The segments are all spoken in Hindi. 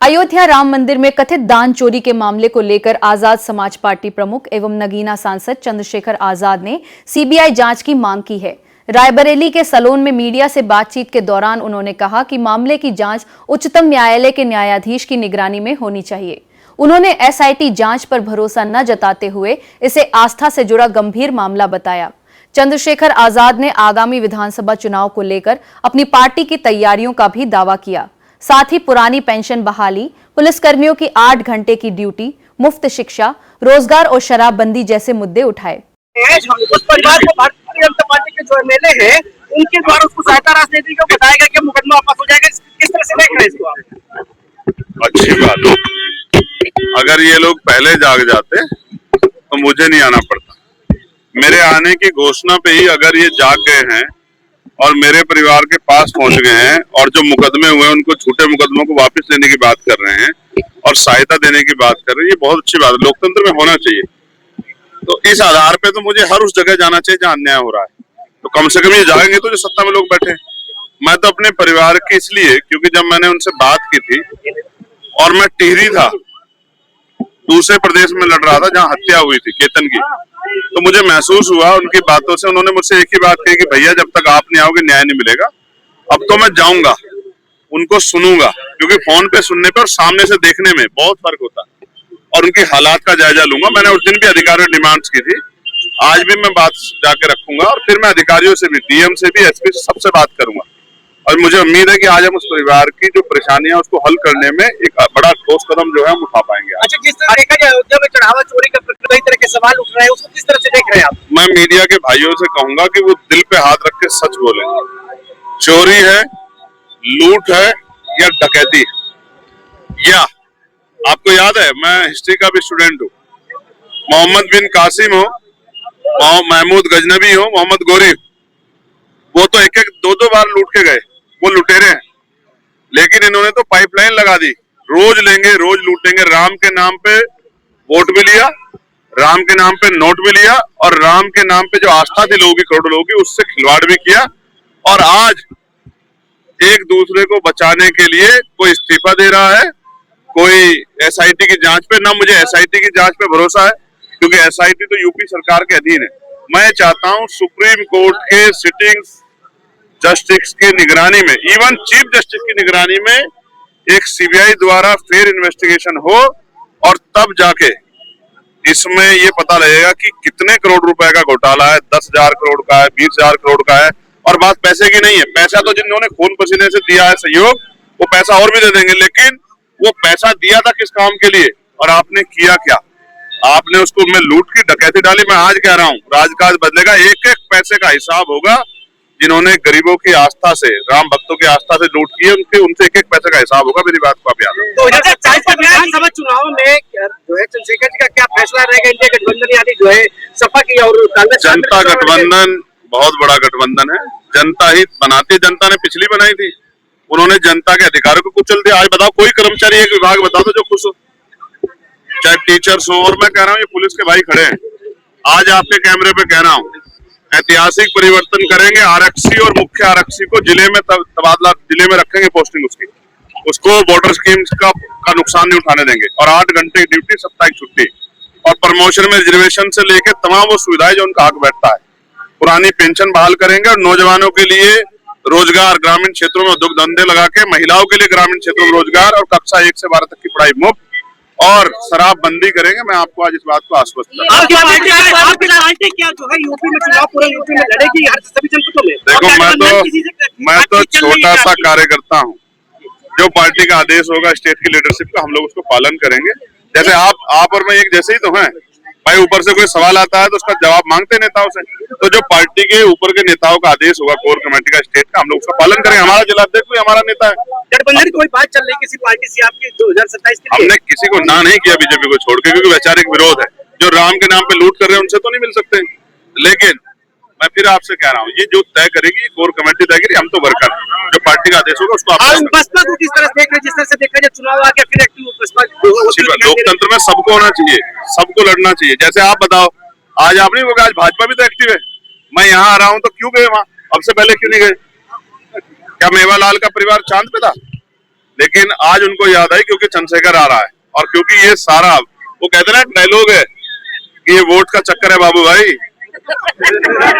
अयोध्या राम मंदिर में कथित दान चोरी के मामले को लेकर आजाद समाज पार्टी प्रमुख एवं नगीना सांसद चंद्रशेखर आजाद ने सीबीआई जांच की मांग की है। रायबरेली के सलोन में मीडिया से बातचीत के दौरान उन्होंने कहा कि मामले की जांच उच्चतम न्यायालय के न्यायाधीश की निगरानी में होनी चाहिए। उन्होंने एसआईटी जांच पर भरोसा न जताते हुए इसे आस्था से जुड़ा गंभीर मामला बताया। चंद्रशेखर आजाद ने आगामी विधानसभा चुनाव को लेकर अपनी पार्टी की तैयारियों का भी दावा किया। साथ ही पुरानी पेंशन बहाली, पुलिसकर्मियों की 8 घंटे की ड्यूटी, मुफ्त शिक्षा, रोजगार और शराबबंदी जैसे मुद्दे उठाए। उस परिवार को भारतीय जनता पार्टी के जो एमएलए हैं, उनके द्वारा उसको सहायता राजनीति को बताया गया कि मुकदमा वापस हो जाएगा। किस तरह से देख रहे हैं इसको? अच्छी बात है। अगर ये लोग पहले जाग जाते तो मुझे नहीं आना पड़ता। मेरे आने की घोषणा पे ही अगर ये जाग गए हैं और मेरे परिवार के पास पहुंच गए हैं और जो मुकदमे हुए उनको, झूठे मुकदमों को वापस लेने की बात कर रहे हैं और सहायता देने की बात कर रहे हैं, ये बहुत अच्छी बात है। लोकतंत्र में होना चाहिए। तो इस आधार पे तो मुझे हर उस जगह जाना चाहिए जहां अन्याय हो रहा है। तो कम से कम ये जाएंगे तो जो सत्ता में लोग बैठे। मैं तो अपने परिवार के इसलिए, क्योंकि जब मैंने उनसे बात की थी और मैं टिहरी था, दूसरे प्रदेश में लड़ रहा था जहाँ हत्या हुई थी केतन की, तो मुझे महसूस हुआ उनकी बातों से। उन्होंने मुझसे एक ही बात कही कि भैया जब तक आप नहीं आओगे न्याय नहीं मिलेगा। अब तो मैं जाऊंगा, उनको सुनूंगा, क्योंकि फोन पे सुनने पे और सामने से देखने में बहुत फर्क होता है, और उनकी हालात का जायजा लूंगा। मैंने उस दिन भी अधिकारियों ने डिमांड्स की थी, आज भी मैं बात जाके रखूंगा और फिर मैं अधिकारियों से भी, डीएम से भी, एसपी से, सबसे बात करूंगा। और मुझे उम्मीद है कि आज हम उस परिवार की जो परेशानियां उसको हल करने में एक बड़ा ठोस कदम जो है हम उठा पाएंगे। अच्छा, जिस तरह देखा जाए अयोध्या में चढ़ावा चोरी का कई तरह के सवाल उठ रहे हैं, उसको किस तरह से देख रहे हैं आप? मैं मीडिया के भाइयों से कहूंगा कि वो दिल पे हाथ रख के सच बोले। चोरी है, लूट है या डकैती है? या आपको याद है, मैं हिस्ट्री का भी स्टूडेंट हूँ। मोहम्मद बिन कासिम हो, महमूद गजनबी हो, मोहम्मद गोरी, वो तो एक एक दो बार लूट के गए, वो लुटेरे हैं। लेकिन इन्होंने तो पाइपलाइन लगा दी, रोज लेंगे, रोज लूटेंगे। राम के नाम पे वोट भी लिया, राम के नाम पे नोट भी लिया, और राम के नाम पे जो आस्था थी लोगों की, करोड़ों लोगों की, उससे खिलवाड़ भी किया। और आज एक दूसरे को बचाने के लिए कोई इस्तीफा दे रहा है, कोई एसआईटी की जांच पे। ना मुझे एसआईटी की जांच पे भरोसा है, क्योंकि एसआईटी तो यूपी सरकार के अधीन है। मैं चाहता हूं सुप्रीम कोर्ट के सिटिंग जस्टिस की निगरानी में, इवन चीफ जस्टिस की निगरानी में एक सीबीआई द्वारा फेयर इन्वेस्टिगेशन हो, और तब जाके इसमें ये पता लगेगा कि कितने करोड़ रुपए का घोटाला है। 10,000 करोड़ का है, 20,000 करोड़ का है। और बात पैसे की नहीं है। पैसा तो जिन्होंने खून पसीने से दिया है सहयोग, वो पैसा और भी दे देंगे, लेकिन वो पैसा दिया था किस काम के लिए और आपने किया क्या? आपने उसको में लूट की, डकैती डाली। मैं आज कह रहा हूँ, राजकाज बदलेगा। एक एक पैसे का हिसाब होगा। जिन्होंने गरीबों की आस्था से, राम भक्तों की आस्था से लूट की है, उनसे एक एक पैसे का हिसाब होगा। मेरी बात को आप याद रखें। 2027 के विधानसभा चुनाव में जो है चंद्रशेखर जी का क्या फैसला रहेगा? इंडिया गठबंधन यानी जो है सपा की और कांग्रेस? जनता गठबंधन बहुत बड़ा गठबंधन है। जनता ही बनाती है। जनता ने पिछली बनाई थी, उन्होंने जनता के अधिकारों को कुचल दिया। आज बताओ, कोई कर्मचारी एक विभाग बता दो जो खुश हो, चाहे टीचर्स हो। और मैं कह रहा हूँ, ये पुलिस के भाई खड़े हैं, आज आपके कैमरे पे कह रहा हूँ, ऐतिहासिक परिवर्तन करेंगे। आरक्षी और मुख्य आरक्षी को जिले में तबादला, जिले में रखेंगे पोस्टिंग उसकी, उसको बॉर्डर स्कीम का नुकसान नहीं उठाने देंगे। और 8 घंटे की ड्यूटी, 27 छुट्टी, और प्रमोशन में रिजर्वेशन से लेकर तमाम वो सुविधाएं जो उनका हक बैठता है। पुरानी पेंशन बहाल करेंगे और नौजवानों के लिए रोजगार, ग्रामीण क्षेत्रों में उद्योग धंधे लगा के, महिलाओं के लिए ग्रामीण क्षेत्रों में रोजगार, और कक्षा 1 से 12 तक की पढ़ाई मुफ्त, और शराबबंदी करेंगे। मैं आपको आज इस बात को आश्वस्त करता हूं। क्या जो है यूपी में चुनाव, पूरे यूपी में लड़ेगी हर सभी जनपदों में? देखो, मैं तो छोटा सा कार्यकर्ता हूँ। जो पार्टी का आदेश होगा स्टेट की लीडरशिप का, हम लोग उसको पालन करेंगे। जैसे आप और मैं एक जैसे ही तो हैं भाई। ऊपर से कोई सवाल आता है तो उसका जवाब मांगते नेताओं से। तो जो पार्टी के ऊपर के नेताओं का आदेश होगा, कोर कमेटी का, स्टेट का, हम लोग उसका पालन करेंगे। हमारा जिलाध्यक्ष भी हमारा नेता है। गठबंधन की कोई बात चल रही किसी पार्टी से आपकी 2027 के लिए? हमने किसी को ना नहीं किया बीजेपी को छोड़ के, क्योंकि वैचारिक विरोध है। जो राम के नाम पे लूट कर रहे हैं उनसे तो नहीं मिल सकते। लेकिन मैं फिर आपसे कह रहा हूँ, ये जो तय करेगी कोर कमेटी तय करेगी, हम तो वर्कर, जो पार्टी का आदेश होगा उसको आप। बसपा को किस तरह से देख रहे हैं? जिस तरह से देखा जाए चुनाव आ गया, फिर एक्टिव बसपा। लोकतंत्र में सबको होना चाहिए, सबको लड़ना चाहिए। जैसे आप बताओ, आज आप नहीं बोले, आज भाजपा भी तो एक्टिव है। मैं यहाँ आ रहा हूँ तो क्यों गए वहां? अब से पहले क्यों नहीं गए? क्या मेवालाल का परिवार चांद पे था? लेकिन आज उनको याद आई क्योंकि चंद्रशेखर आ रहा है, और क्योंकि ये सारा वो कहते हैं ना डायलॉग है कि ये वोट का चक्कर है बाबू भाई,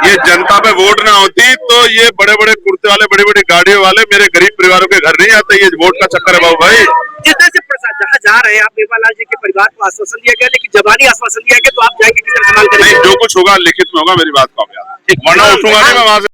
ये जनता पे वोट ना होती तो ये बड़े बड़े कुर्ते वाले, बड़ी बड़ी गाड़ियों वाले मेरे गरीब परिवारों के घर नहीं आते। ये वोट का चक्कर है बाबू भाई। जिस तरह से प्रसाद जहाँ जा रहे हैं आप, मेवालाल जी के परिवार को आश्वासन दिया गया, लेकिन जबानी आश्वासन दिया गया, तो आप जाएंगे किस तरह संभाल करेंगे? नहीं, जो कुछ होगा लिखित में होगा, मेरी बात को आप याद, वरना उठूंगा नहीं मैं वहां से।